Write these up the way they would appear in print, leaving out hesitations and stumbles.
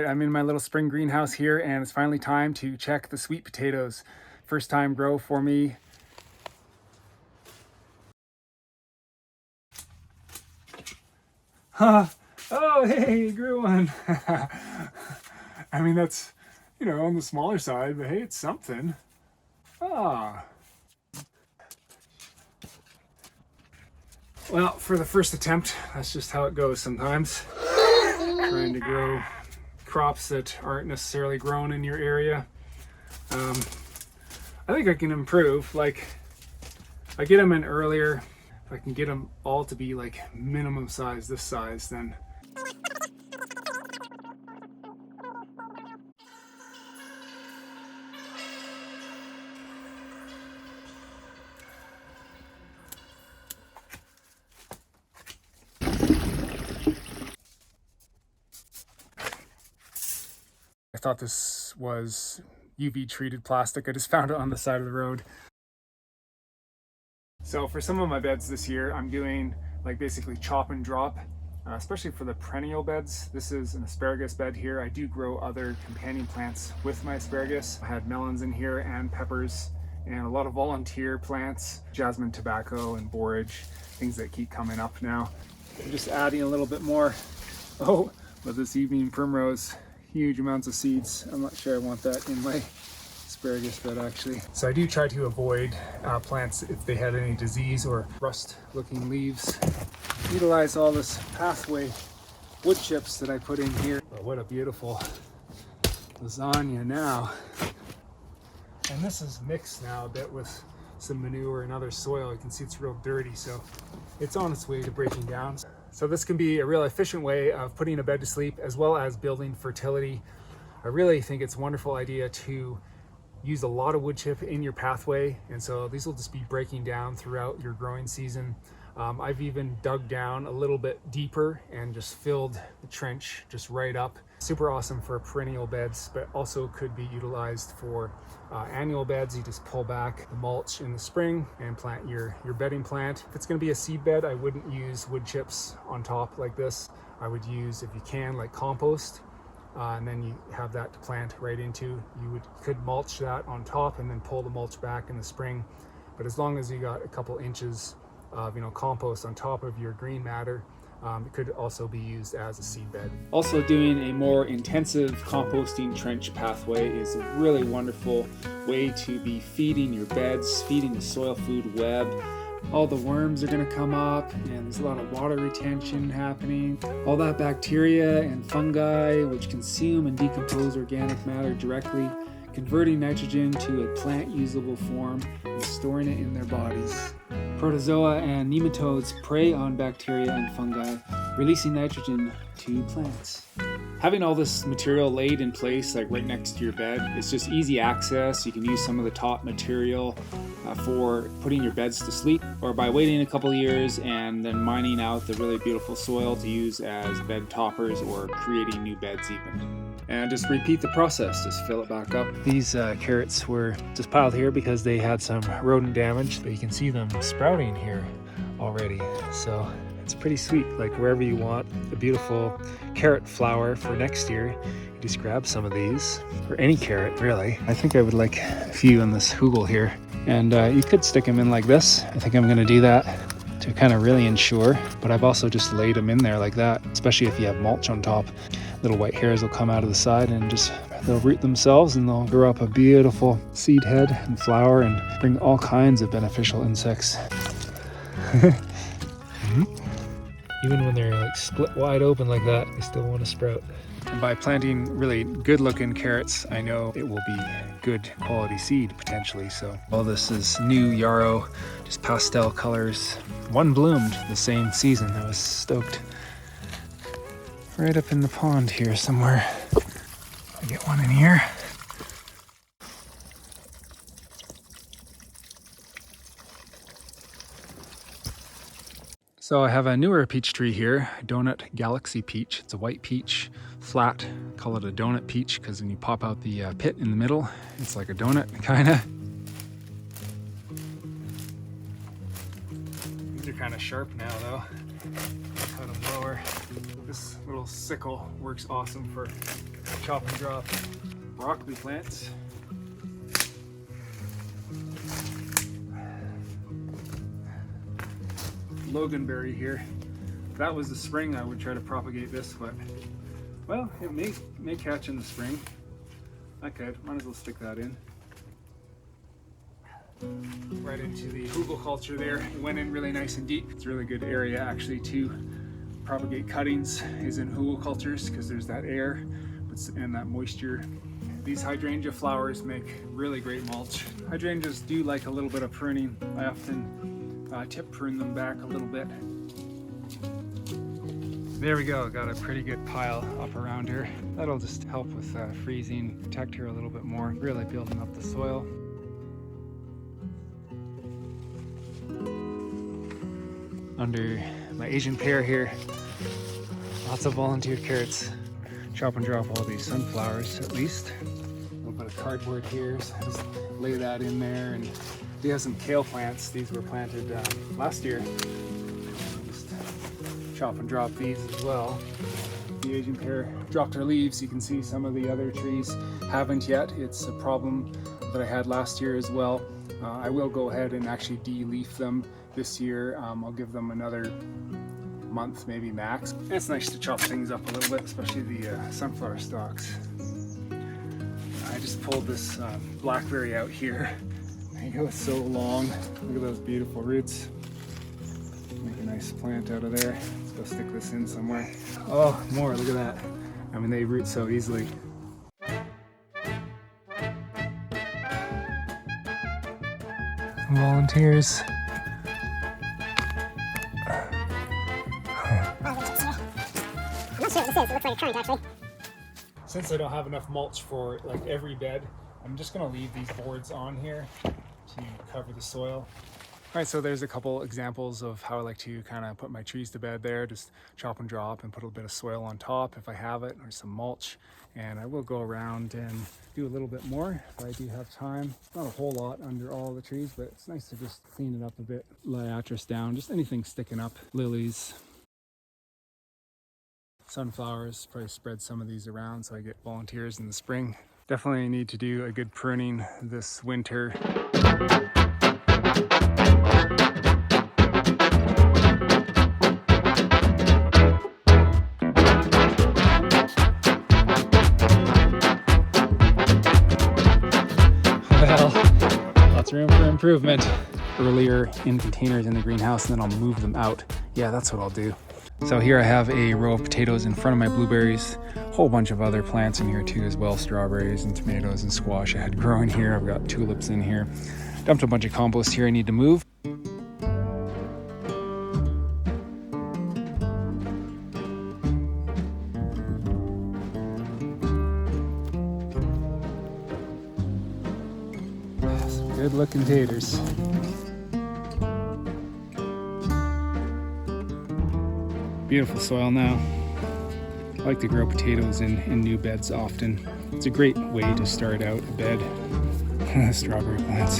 I'm in my little spring greenhouse here, and it's finally time to check the sweet potatoes. First time grow for me. Huh. Oh, hey, you grew one. I mean, that's, you know, on the smaller side, but hey, it's something. Ah. Well, for the first attempt, that's just how it goes sometimes. Trying to grow crops that aren't necessarily grown in your area. I think I can improve. Like, if I get them in earlier, if I can get them all to be like minimum size, this size, then I thought this was UV treated plastic. I just found it on the side of the road. So for some of my beds this year, I'm doing like basically chop and drop, especially for the perennial beds. This is an asparagus bed here. I do grow other companion plants with my asparagus. I had melons in here and peppers and a lot of volunteer plants, jasmine tobacco and borage, things that keep coming up now. I'm just adding a little bit more. Oh, but this evening primrose, huge amounts of seeds. I'm not sure I want that in my asparagus bed actually. So I do try to avoid plants if they had any disease or rust looking leaves. Utilize all this pathway wood chips that I put in here. But what a beautiful lasagna now. And this is mixed now a bit with some manure and other soil. You can see it's real dirty, so it's on its way to breaking down. So this can be a real efficient way of putting a bed to sleep as well as building fertility. I really think it's a wonderful idea to use a lot of wood chip in your pathway, and so these will just be breaking down throughout your growing season. I've even dug down a little bit deeper and just filled the trench just right up. Super awesome for perennial beds, but also could be utilized for annual beds. You just pull back the mulch in the spring and plant your bedding plant. If it's going to be a seed bed, I wouldn't use wood chips on top like this. I would use, if you can, like compost. And then you have that to plant right into. You could mulch that on top and then pull the mulch back in the spring. But as long as you got a couple inches of compost on top of your green matter, it could also be used as a seed bed. Also, doing a more intensive composting trench pathway is a really wonderful way to be feeding your beds, feeding the soil food web. All the worms are going to come up, and there's a lot of water retention happening. All that bacteria and fungi which consume and decompose organic matter directly, converting nitrogen to a plant usable form and storing it in their bodies. Protozoa and nematodes prey on bacteria and fungi, releasing nitrogen to plants. Having all this material laid in place, like right next to your bed, it's just easy access. You can use some of the top material for putting your beds to sleep, or by waiting a couple of years and then mining out the really beautiful soil to use as bed toppers or creating new beds even. And just repeat the process, just fill it back up. These carrots were just piled here because they had some rodent damage, but you can see them sprouting here already. So it's pretty sweet. Like wherever you want a beautiful carrot flower for next year, you just grab some of these, or any carrot really. I think I would like a few in this hugel here. And you could stick them in like this. I think I'm gonna do that to kind of really ensure, but I've also just laid them in there like that, especially if you have mulch on top. Little white hairs will come out of the side and just they'll root themselves and they'll grow up a beautiful seed head and flower and bring all kinds of beneficial insects. Even when they're like split wide open like that, they still want to sprout. And by planting really good looking carrots, I know it will be good quality seed potentially. So all this is new yarrow, just pastel colors. One bloomed the same season. I was stoked. Right up in the pond here somewhere. I get one in here. So I have a newer peach tree here, Donut Galaxy Peach. It's a white peach, flat. Call it a donut peach because when you pop out the pit in the middle, it's like a donut, kinda. These are kind of sharp now though. Cut them lower. This little sickle works awesome for chop and drop broccoli plants. Loganberry here. If that was the spring, I would try to propagate this, but well, it may catch in the spring. I could, might as well stick that in. Right into the hugelkultur there. It went in really nice and deep. It's a really good area actually to propagate cuttings is in hugelkulturs because there's that air and that moisture. These hydrangea flowers make really great mulch. Hydrangeas do like a little bit of pruning. I often tip prune them back a little bit. There we go, got a pretty good pile up around her. That'll just help with freezing, protect her a little bit more, really building up the soil. Under my Asian pear here, lots of volunteered carrots. Chop and drop all these sunflowers at least. A little bit of cardboard here, so just lay that in there. And we have some kale plants. These were planted last year. Just chop and drop these as well. The Asian pear dropped her leaves. You can see some of the other trees haven't yet. It's a problem that I had last year as well. I will go ahead and actually de-leaf them this year. I'll give them another month, maybe max. And it's nice to chop things up a little bit, especially the sunflower stalks. I just pulled this blackberry out here. There you go, it's so long. Look at those beautiful roots. Make a nice plant out of there. Let's go stick this in somewhere. Oh, more, look at that. I mean, they root so easily. Volunteers. I'm not sure what this is. It looks like a currant actually. Since I don't have enough mulch for like every bed, I'm just gonna leave these boards on here to cover the soil. All right, so there's a couple examples of how I like to kind of put my trees to bed there. Just chop and drop and put a bit of soil on top if I have it, or some mulch. And I will go around and do a little bit more if I do have time. Not a whole lot under all the trees, but it's nice to just clean it up a bit. Liatris down, just anything sticking up. Lilies, sunflowers, probably spread some of these around so I get volunteers in the spring. Definitely need to do a good pruning this winter. Well, lots of room for improvement. Earlier in containers in the greenhouse, and then I'll move them out. Yeah, that's what I'll do. So here I have a row of potatoes in front of my blueberries, a whole bunch of other plants in here too as well, strawberries and tomatoes and squash I had growing here. I've got tulips in here. Dumped a bunch of compost here I need to move. Some good looking taters. Beautiful soil now. I like to grow potatoes in new beds often. It's a great way to start out a bed. Strawberry plants.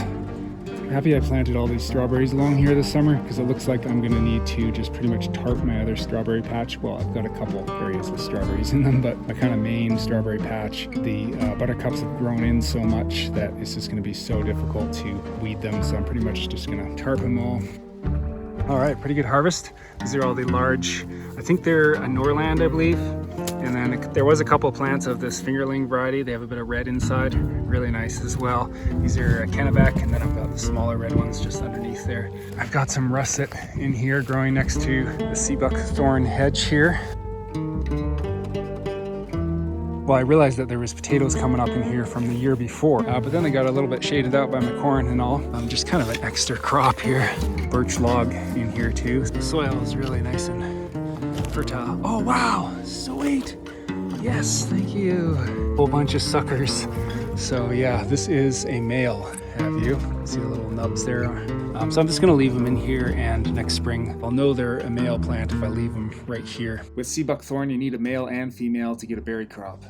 Happy I planted all these strawberries along here this summer because it looks like I'm gonna need to just pretty much tarp my other strawberry patch. Well, I've got a couple areas with strawberries in them, but my kind of main strawberry patch, the buttercups have grown in so much that it's just gonna be so difficult to weed them. So I'm pretty much just gonna tarp them all. All right, pretty good harvest. These are all the large, I think they're a Norland, I believe. And then there was a couple plants of this fingerling variety. They have a bit of red inside, really nice as well. These are Kennebec, and then I've got the smaller red ones just underneath there. I've got some russet in here growing next to the sea buckthorn hedge here. Well, I realized that there was potatoes coming up in here from the year before, but then they got a little bit shaded out by my corn and all. Just kind of an extra crop here. Birch log in here too. The soil is really nice and fertile. Oh wow, sweet. Yes, thank you. Whole bunch of suckers. So yeah, this is a male, have you? See the little nubs there? So I'm just gonna leave them in here, and next spring I'll know they're a male plant if I leave them right here. With sea buckthorn, you need a male and female to get a berry crop.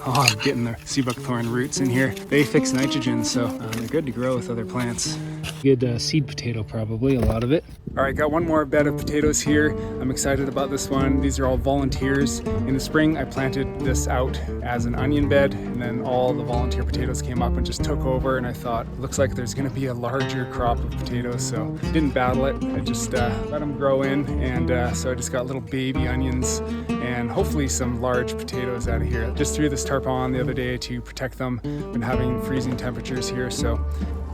Oh, I'm getting the sea buckthorn roots in here. They fix nitrogen, so they're good to grow with other plants. Good seed potato, probably, a lot of it. All right, got one more bed of potatoes here. I'm excited about this one. These are all volunteers. In the spring, I planted this out as an onion bed, and then all the volunteer potatoes came up and just took over, and I thought, looks like there's gonna be a larger crop of potatoes, so didn't battle it. I just let them grow in, and so I just got little baby onions and hopefully some large potatoes out of here. Just threw this tarp on the other day to protect them. Been having freezing temperatures here, so.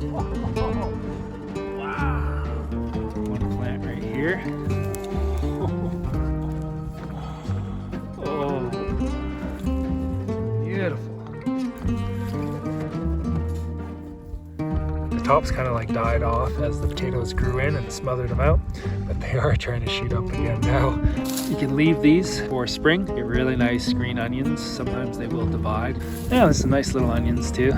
Wow. One plant right here. Oh, beautiful. The tops kind of like died off as the potatoes grew in and smothered them out, but they are trying to shoot up again now. You can leave these for spring, get really nice green onions. Sometimes they will divide. Yeah, there's some nice little onions too.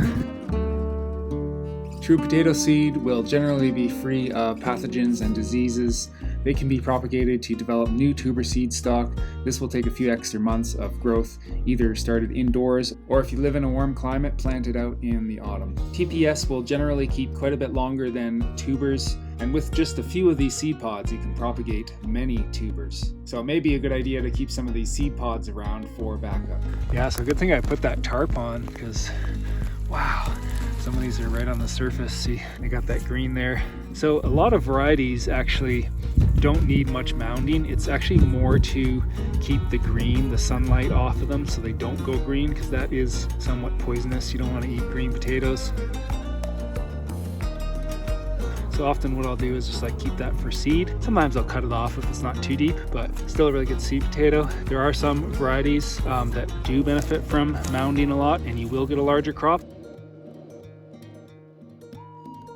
True potato seed will generally be free of pathogens and diseases. They can be propagated to develop new tuber seed stock. This will take a few extra months of growth, either started indoors or if you live in a warm climate, planted out in the autumn. TPS will generally keep quite a bit longer than tubers, and with just a few of these seed pods, you can propagate many tubers. So it may be a good idea to keep some of these seed pods around for backup. Yeah, so good thing I put that tarp on because, wow. Some of these are right on the surface. See, they got that green there. So a lot of varieties actually don't need much mounding. It's actually more to keep the green, the sunlight off of them so they don't go green, because that is somewhat poisonous. You don't want to eat green potatoes. So often what I'll do is just like keep that for seed. Sometimes I'll cut it off if it's not too deep, but still a really good seed potato. There are some varieties that do benefit from mounding a lot, and you will get a larger crop.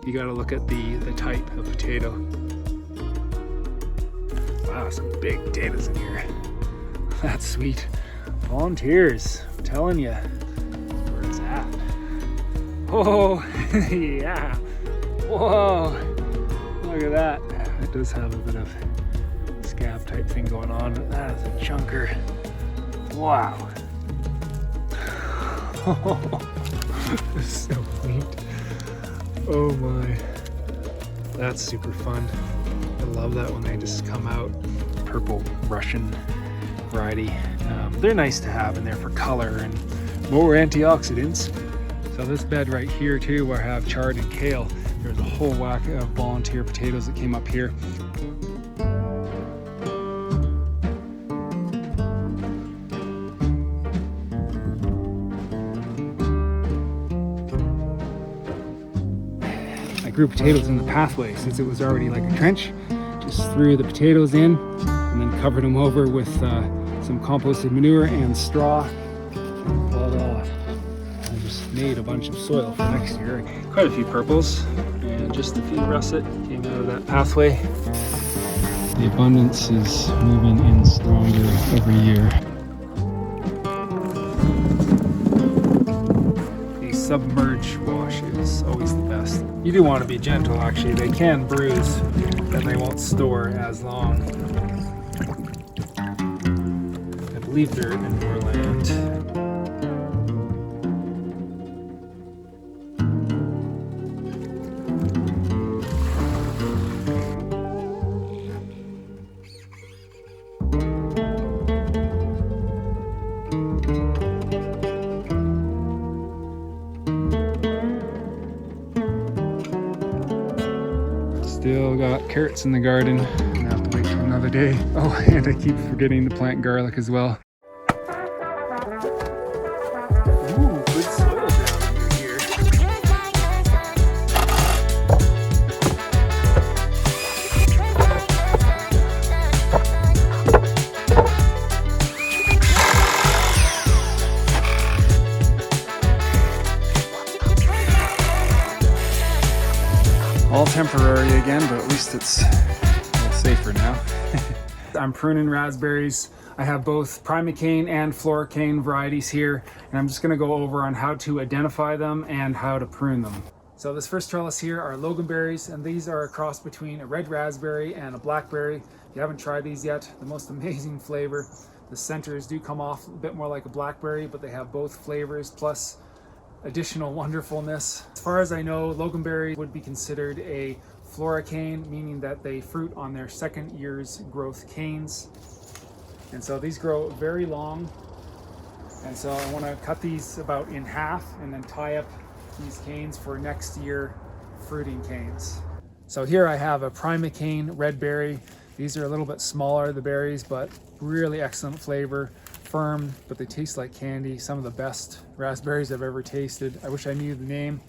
You got to look at the type of potato. Wow, some big potatoes in here. That's sweet. Volunteers, I'm telling you. Where it's at. Oh, yeah. Whoa, look at that. It does have a bit of scab type thing going on, but that is a chunker. Wow. This is so neat. Oh my, that's super fun. I love that when they just come out. Purple Russian variety. They're nice to have in there for color and more antioxidants. So this bed right here too, where I have chard and kale, there's a whole whack of volunteer potatoes that came up here. I grew potatoes in the pathway since it was already like a trench. Just threw the potatoes in and then covered them over with some composted manure and straw. Voila. I just made a bunch of soil for next year. Quite a few purples and just a few russet came out of that pathway. The abundance is moving in stronger every year. A submerge wash is always the best. You do want to be gentle actually. They can bruise and they won't store as long. I believe they're indoor land. Still got carrots in the garden. I'm gonna have to wait till another day. Oh, and I keep forgetting to plant garlic as well. Ooh, good soil down under here. All temporary again, but at least it's a little safer now. I'm pruning raspberries. I have both primocane and floricane varieties here, and I'm just going to go over on how to identify them and how to prune them. So this first trellis here are loganberries, and these are a cross between a red raspberry and a blackberry. If you haven't tried these yet, the most amazing flavor. The centers do come off a bit more like a blackberry, but they have both flavors plus additional wonderfulness. As far as I know, loganberry would be considered a floricane, meaning that they fruit on their second year's growth canes. And so these grow very long. And so I want to cut these about in half and then tie up these canes for next year fruiting canes. So here I have a primocane red berry. These are a little bit smaller, the berries, but really excellent flavor. Firm, but they taste like candy. Some of the best raspberries I've ever tasted. I wish I knew the name.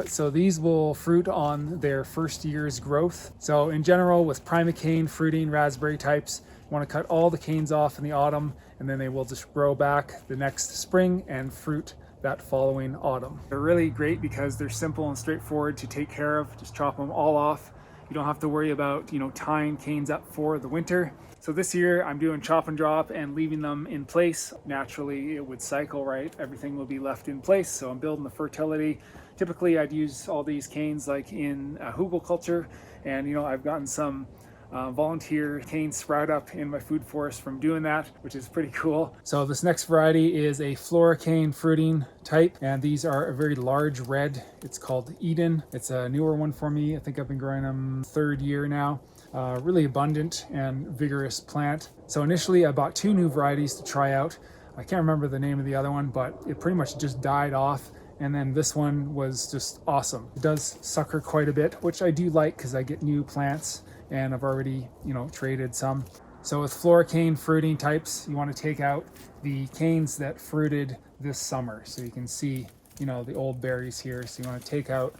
So these will fruit on their first year's growth. So in general, with primocane fruiting raspberry types, you want to cut all the canes off in the autumn, and then they will just grow back the next spring and fruit that following autumn. They're really great because they're simple and straightforward to take care of. Just chop them all off. You don't have to worry about, tying canes up for the winter. So this year I'm doing chop and drop and leaving them in place. Naturally it would cycle, right? Everything will be left in place. So I'm building the fertility. Typically I'd use all these canes like in hugelkultur, and I've gotten some volunteer cane sprout up in my food forest from doing that, which is pretty cool. So this next variety is a floricane fruiting type, and these are a very large red. It's called Eden. It's a newer one for me. I think I've been growing them third year now. Really abundant and vigorous plant. So initially I bought 2 new varieties to try out. I can't remember the name of the other one, but it pretty much just died off. And then this one was just awesome. It does sucker quite a bit, which I do like because I get new plants, and I've already, traded some. So with floricane fruiting types, you want to take out the canes that fruited this summer. So you can see, the old berries here. So you want to take out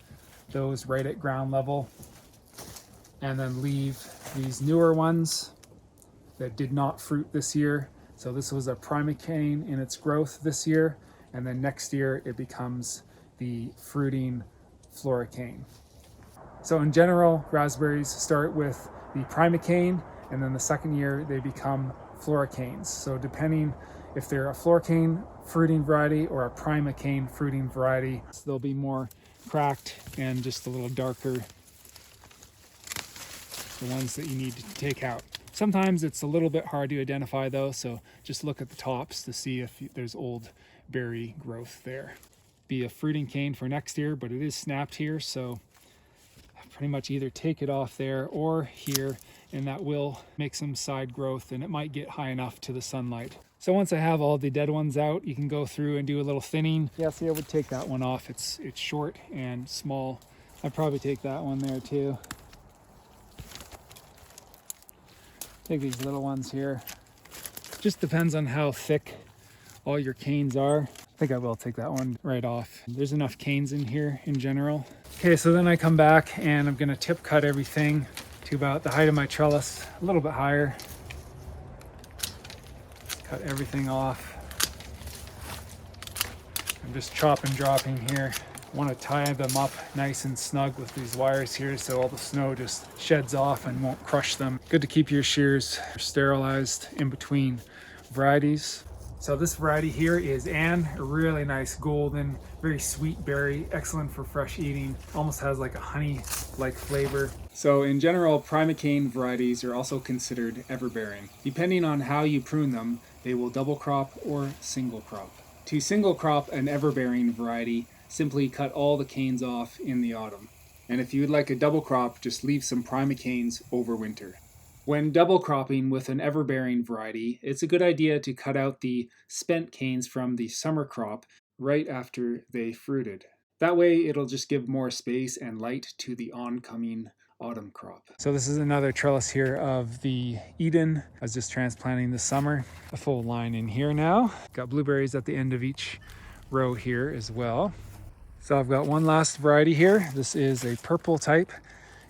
those right at ground level, and then leave these newer ones that did not fruit this year. So this was a primocane in its growth this year, and then next year it becomes the fruiting floricane. So in general, raspberries start with the primocane, and then the second year they become floricanes. So depending if they're a floricane fruiting variety or a primocane fruiting variety, they'll be more cracked and just a little darker, the ones that you need to take out. Sometimes it's a little bit hard to identify though, so just look at the tops to see if there's old berry growth there. Be a fruiting cane for next year, but it is snapped here, so pretty much either take it off there or here, and that will make some side growth, and it might get high enough to the sunlight. So once I have all the dead ones out, you can go through and do a little thinning. Yeah, see, I would take that one off. It's short and small. I'd probably take that one there too. Take these little ones here. Just depends on how thick all your canes are. I think I will take that one right off. There's enough canes in here in general. Okay, so then I come back and I'm gonna tip cut everything to about the height of my trellis, a little bit higher. Cut everything off. I'm just chopping, dropping here. I want to tie them up nice and snug with these wires here so all the snow just sheds off and won't crush them. Good to keep your shears sterilized in between varieties. So this variety here is Anne, a really nice golden, very sweet berry, excellent for fresh eating, almost has like a honey-like flavor. So in general, primocane varieties are also considered everbearing. Depending on how you prune them, they will double crop or single crop. To single crop an everbearing variety, simply cut all the canes off in the autumn. And if you would like a double crop, just leave some primocanes over winter. When double cropping with an everbearing variety, it's a good idea to cut out the spent canes from the summer crop right after they fruited. That way it'll just give more space and light to the oncoming autumn crop. So this is another trellis here of the Eden. I was just transplanting this summer. A full line in here now. Got blueberries at the end of each row here as well. So I've got one last variety here. This is a purple type.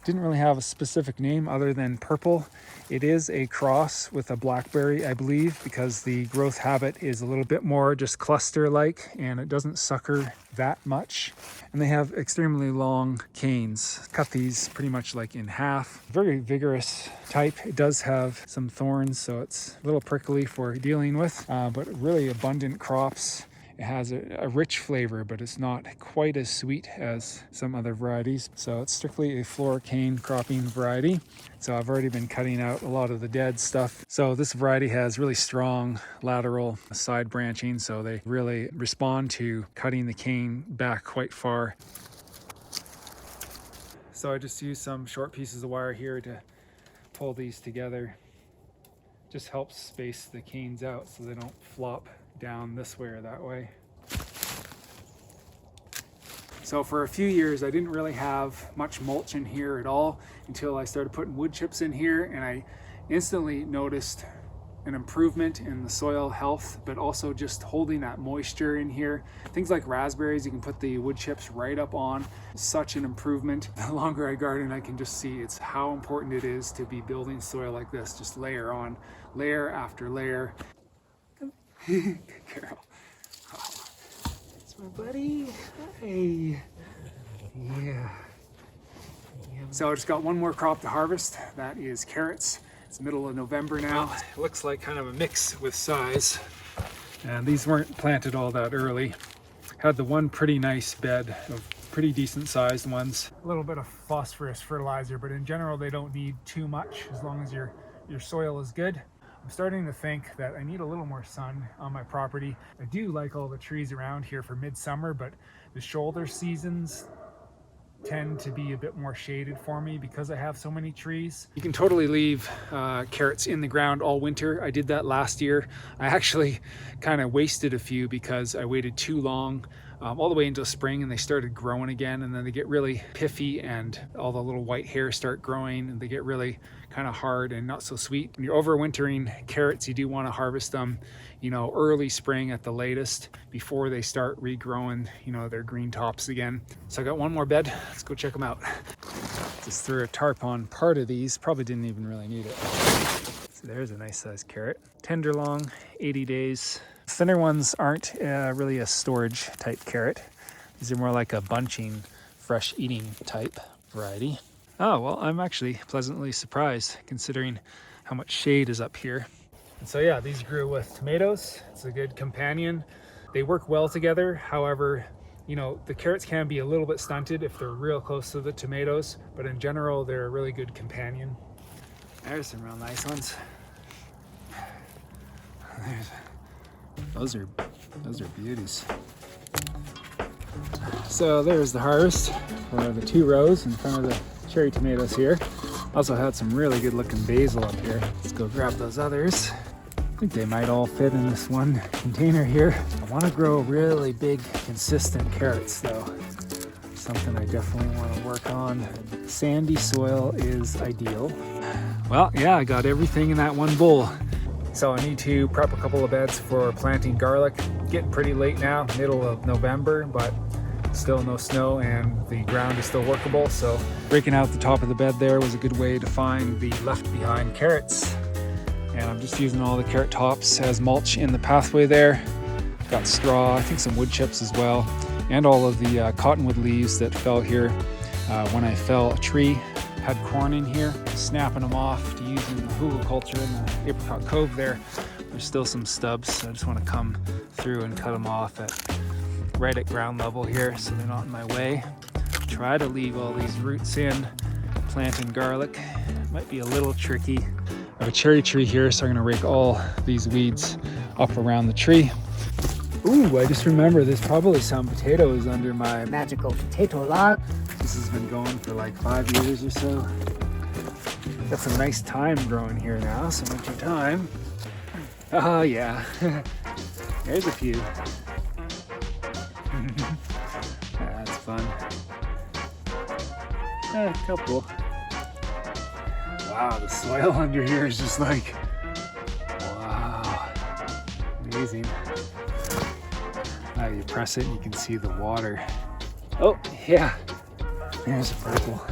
Didn't really have a specific name other than purple. It is a cross with a blackberry, I believe, because the growth habit is a little bit more just cluster-like and it doesn't sucker that much. And they have extremely long canes. Cut these pretty much like in half. Very vigorous type. It does have some thorns, so it's a little prickly for dealing with, but really abundant crops. It has a rich flavor, but it's not quite as sweet as some other varieties. So it's strictly a floor cane cropping variety. So I've already been cutting out a lot of the dead stuff. So this variety has really strong lateral side branching, so they really respond to cutting the cane back quite far. So I just used some short pieces of wire here to pull these together. Just helps space the canes out so they don't flop down this way or that way. So for a few years I didn't really have much mulch in here at all until I started putting wood chips in here, and I instantly noticed an improvement in the soil health, but also just holding that moisture in here. Things like raspberries, you can put the wood chips right up on. Such an improvement. The longer I garden, I can just see it's how important it is to be building soil like this, just layer on layer after layer. Carol. Oh, it's my buddy. Hey. Yeah. So I just got one more crop to harvest. That is carrots. It's middle of November now. It looks like kind of a mix with size. And these weren't planted all that early. Had the one pretty nice bed of pretty decent sized ones. A little bit of phosphorus fertilizer, but in general they don't need too much as long as your soil is good. I'm starting to think that I need a little more sun on my property. I do like all the trees around here for midsummer, but the shoulder seasons tend to be a bit more shaded for me because I have so many trees. You can totally leave carrots in the ground all winter. I did that last year. I actually kind of wasted a few because I waited too long, all the way until spring, and they started growing again, and then they get really piffy and all the little white hairs start growing and they get really kind of hard and not so sweet. When you're overwintering carrots, you do want to harvest them, you know, early spring at the latest before they start regrowing, you know, their green tops again. So I got one more bed. Let's go check them out. Just threw a tarp on part of these. Probably didn't even really need it. So there's a nice sized carrot. Tender long, 80 days. Thinner ones aren't really a storage type carrot. These are more like a bunching, fresh eating type variety. Oh, well, I'm actually pleasantly surprised considering how much shade is up here. And so yeah, these grew with tomatoes. It's a good companion. They work well together. However, you know, the carrots can be a little bit stunted if they're real close to the tomatoes, but in general, they're a really good companion. There's some real nice ones. Those are beauties. So there's the harvest for the 2 rows in front of the cherry tomatoes here. Also had some really good looking basil up here. Let's go grab those others. I think they might all fit in this one container here. I want to grow really big, consistent carrots though. Something I definitely want to work on. Sandy soil is ideal. Well, yeah, I got everything in that one bowl. So I need to prep a couple of beds for planting garlic. Getting pretty late now, middle of November, but still no snow and the ground is still workable. So breaking out the top of the bed there was a good way to find the left behind carrots. And I'm just using all the carrot tops as mulch in the pathway there. Got straw, I think some wood chips as well, and all of the cottonwood leaves that fell here when I fell a tree. Had corn in here, snapping them off to use in the hugelkultur in the apricot cove there. There's still some stubs, so I just want to come through and cut them off right at ground level here so they're not in my way. Try to leave all these roots in. Planting garlic might be a little tricky. I have a cherry tree here, so I'm going to rake all these weeds up around the tree. Ooh, I just remember there's probably some potatoes under my Magical potato log. This has been going for like 5 years or so. Got some nice thyme growing here now, some winter thyme. Oh yeah, there's a few. That's fun. A couple. Wow, the soil under here is just like, wow, amazing. You press it and you can see the water. Oh yeah, there's a purple.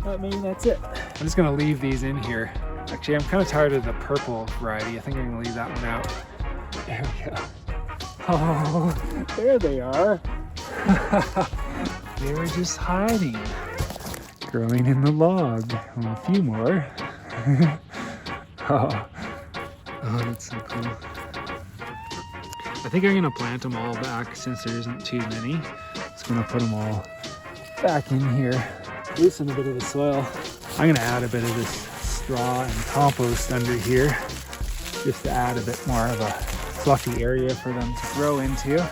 I mean, that's it. I'm just gonna leave these in here. Actually, I'm kind of tired of the purple variety. I think I'm gonna leave that one out. There we go. Oh, there they are. They were just hiding, growing in the log. A few more. Oh, that's so cool. I think I'm gonna plant them all back since there isn't too many. Just gonna put them all back in here, loosen a bit of the soil. I'm gonna add a bit of this straw and compost under here, just to add a bit more of a fluffy area for them to grow into.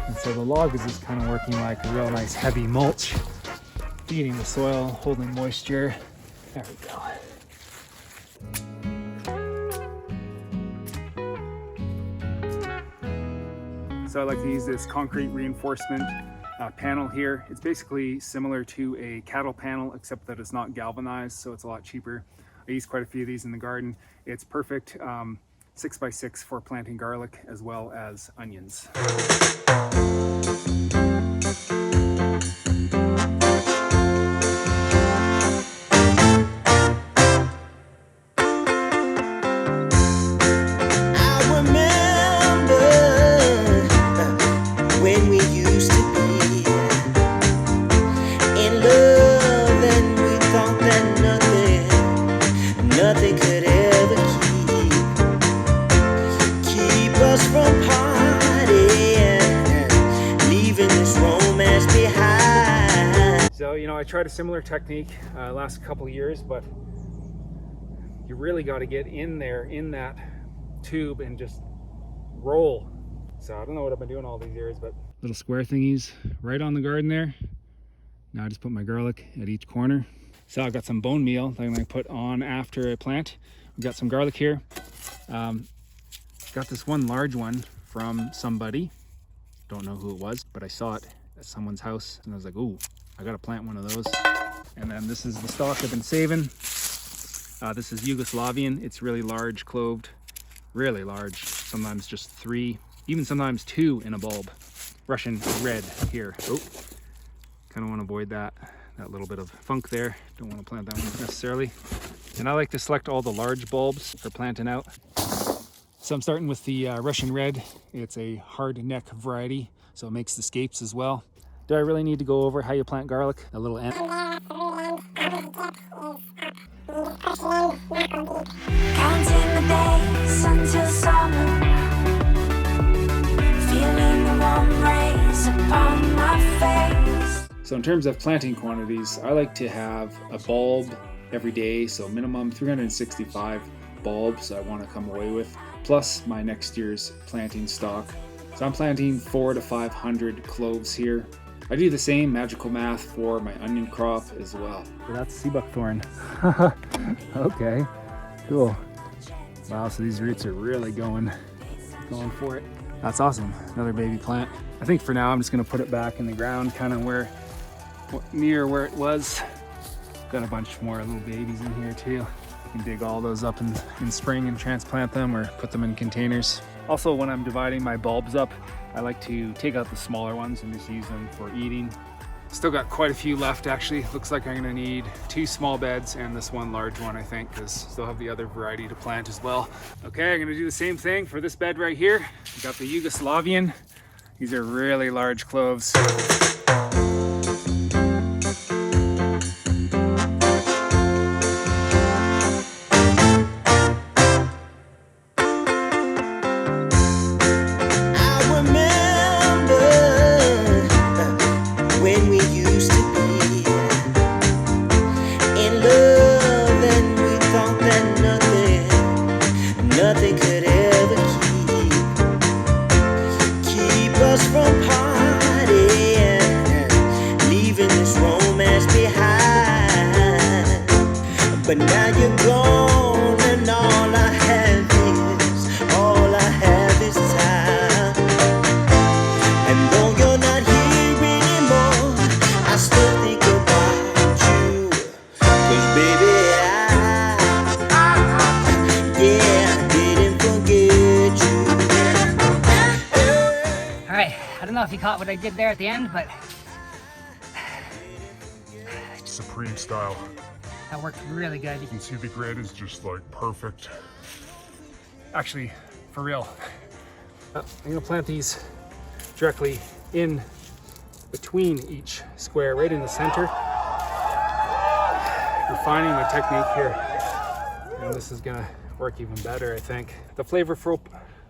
And so the log is just kind of working like a real nice heavy mulch, feeding the soil, holding moisture. There we go. So I like to use this concrete reinforcement panel here. It's basically similar to a cattle panel, except that it's not galvanized, so it's a lot cheaper. I use quite a few of these in the garden. It's perfect 6x6 for planting garlic as well as onions. So, you know, I tried a similar technique last couple of years, but you really got to get in there in that tube and just roll. So I don't know what I've been doing all these years, but little square thingies right on the garden there. Now I just put my garlic at each corner. So I've got some bone meal that I'm going to put on after I plant. We've got some garlic here. Got this one large one from somebody. Don't know who it was, but I saw it at someone's house and I was like, ooh, I gotta plant one of those. And then this is the stock I've been saving. This is Yugoslavian. It's really large cloved, really large. Sometimes just 3, even sometimes 2 in a bulb. Russian red here. Oh, kind of want to avoid that little bit of funk there. Don't want to plant that one necessarily. And I like to select all the large bulbs for planting out. So I'm starting with the Russian red. It's a hard neck variety, so it makes the scapes as well. Do I really need to go over how you plant garlic? A little ant. Counting the days until summer, feeling the warm rays upon my face. So in terms of planting quantities, I like to have a bulb every day, so minimum 365 bulbs I want to come away with, plus my next year's planting stock. So I'm planting 400 to 500 cloves here. I do the same magical math for my onion crop as well. So that's sea buckthorn. Okay, cool. Wow, so these roots are really going for it. That's awesome. Another baby plant. I think for now I'm just gonna put it back in the ground, kind of near where it was. Got a bunch more little babies in here too. You can dig all those up in spring and transplant them or put them in containers. Also, when I'm dividing my bulbs up, I like to take out the smaller ones and just use them for eating. Still got quite a few left actually. Looks like I'm gonna need 2 small beds and this one large one, I think, because still have the other variety to plant as well. Okay, I'm gonna do the same thing for this bed right here. Got the Yugoslavian. These are really large cloves. Nothing could ever keep us from partying, leaving this romance behind. But now you're gone, and all I have is time. And though you're not here anymore, I still think about you. 'Cause baby, I don't know if you caught what I did there at the end, but Supreme style. that worked really good. You can see the grid is just like perfect. Actually, for real. I'm gonna plant these directly in between each square, right in the center. Refining the technique here. And this is gonna work even better, I think. The flavorful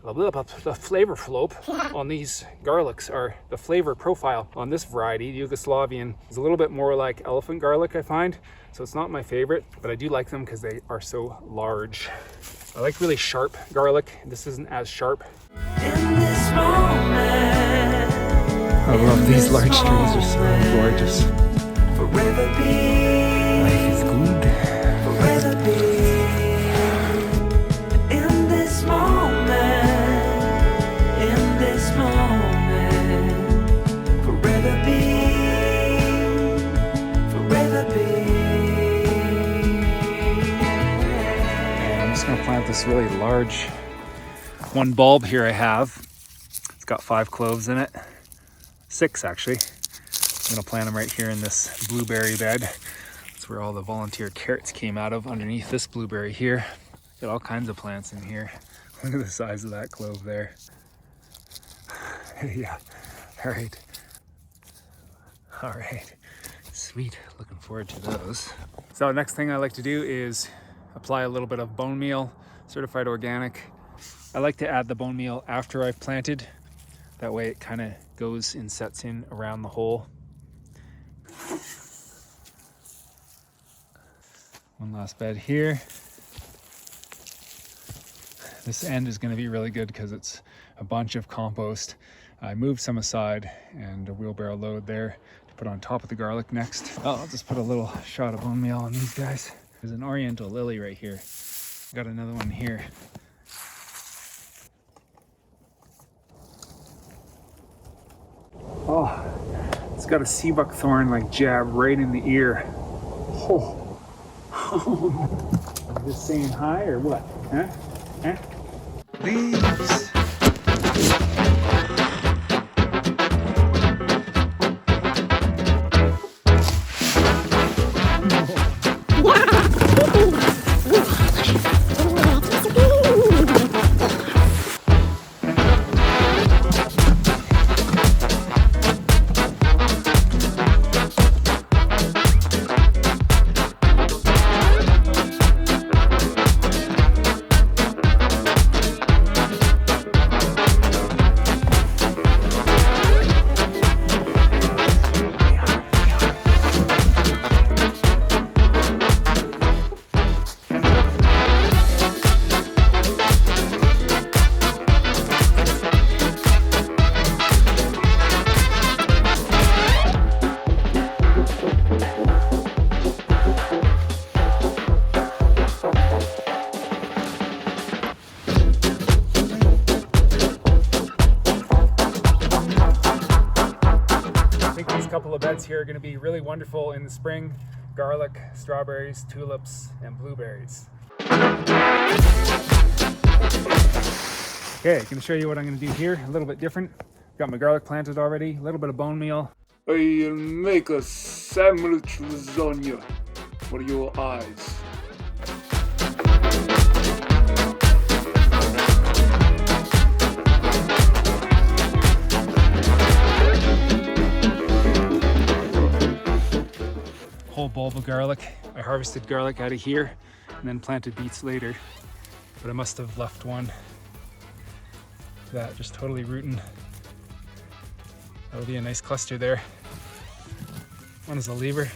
the flavor float on these garlics, are the flavor profile on this variety, Yugoslavian, is a little bit more like elephant garlic, I find. So it's not my favorite, but I do like them because they are so large. I like really sharp garlic. This isn't as sharp. In this moment, I love these large trees, they're so gorgeous. forever be, Life is good. forever be. In this moment, in this moment, forever be, forever be. I'm just gonna plant this really large one bulb here I have. It's got 5 cloves in it. 6 actually. I'm gonna plant them right here in this blueberry bed. That's where all the volunteer carrots came out of, underneath this blueberry here. Got all kinds of plants in here. Look at the size of that clove there. Yeah, all right. All right, sweet, looking forward to those. So next thing I like to do is apply a little bit of bone meal, certified organic. I like to add the bone meal after I've planted. That way it kind of goes and sets in around the hole. One last bed here. This end is going to be really good because it's a bunch of compost. I moved some aside and a wheelbarrow load there to put on top of the garlic next. Oh, I'll just put a little shot of bone meal on these guys. There's an oriental lily right here. Got another one here. Oh, it's got a sea buckthorn like jab right in the ear. Oh, oh. Just saying hi or what? Huh? Huh? Leaves. Couple of beds here are going to be really wonderful in the spring. Garlic, strawberries, tulips, and blueberries. Okay, I'm going to show you what I'm going to do here. A little bit different. Got my garlic planted already. A little bit of bone meal. I'll make a sandwich lasagna for your eyes. Whole bulb of garlic. I harvested garlic out of here and then planted beets later, but I must have left one. That just totally rooting. That'll be a nice cluster there. One is a lever. It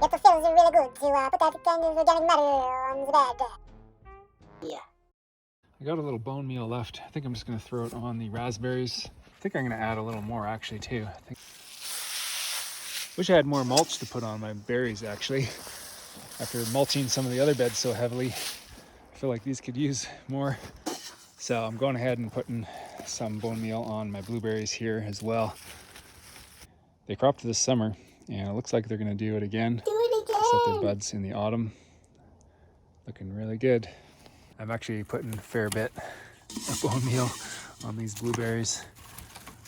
feels really good to put that kind of organic matter on the bed. Yeah. I got a little bone meal left. I think I'm just gonna throw it on the raspberries. I think I'm gonna add a little more actually too. Wish I had more mulch to put on my berries actually. After mulching some of the other beds so heavily, I feel like these could use more. So I'm going ahead and putting some bone meal on my blueberries here as well. They cropped this summer and it looks like they're gonna do it again. Set their buds in the autumn. Looking really good. I'm actually putting a fair bit of bone meal on these blueberries.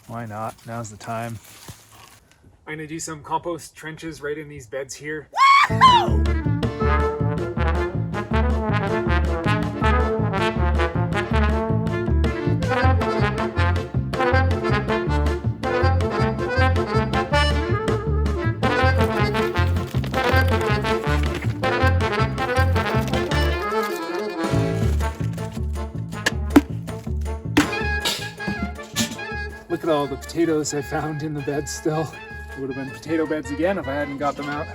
Why not? Now's the time. I'm gonna do some compost trenches right in these beds here. all the potatoes I found in the bed still. It would have been potato beds again if I hadn't got them out.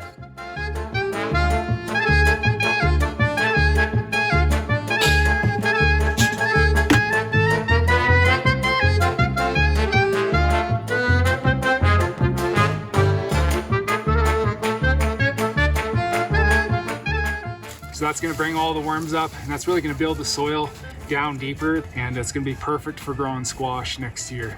So that's going to bring all the worms up, and that's really going to build the soil down deeper, and it's going to be perfect for growing squash next year.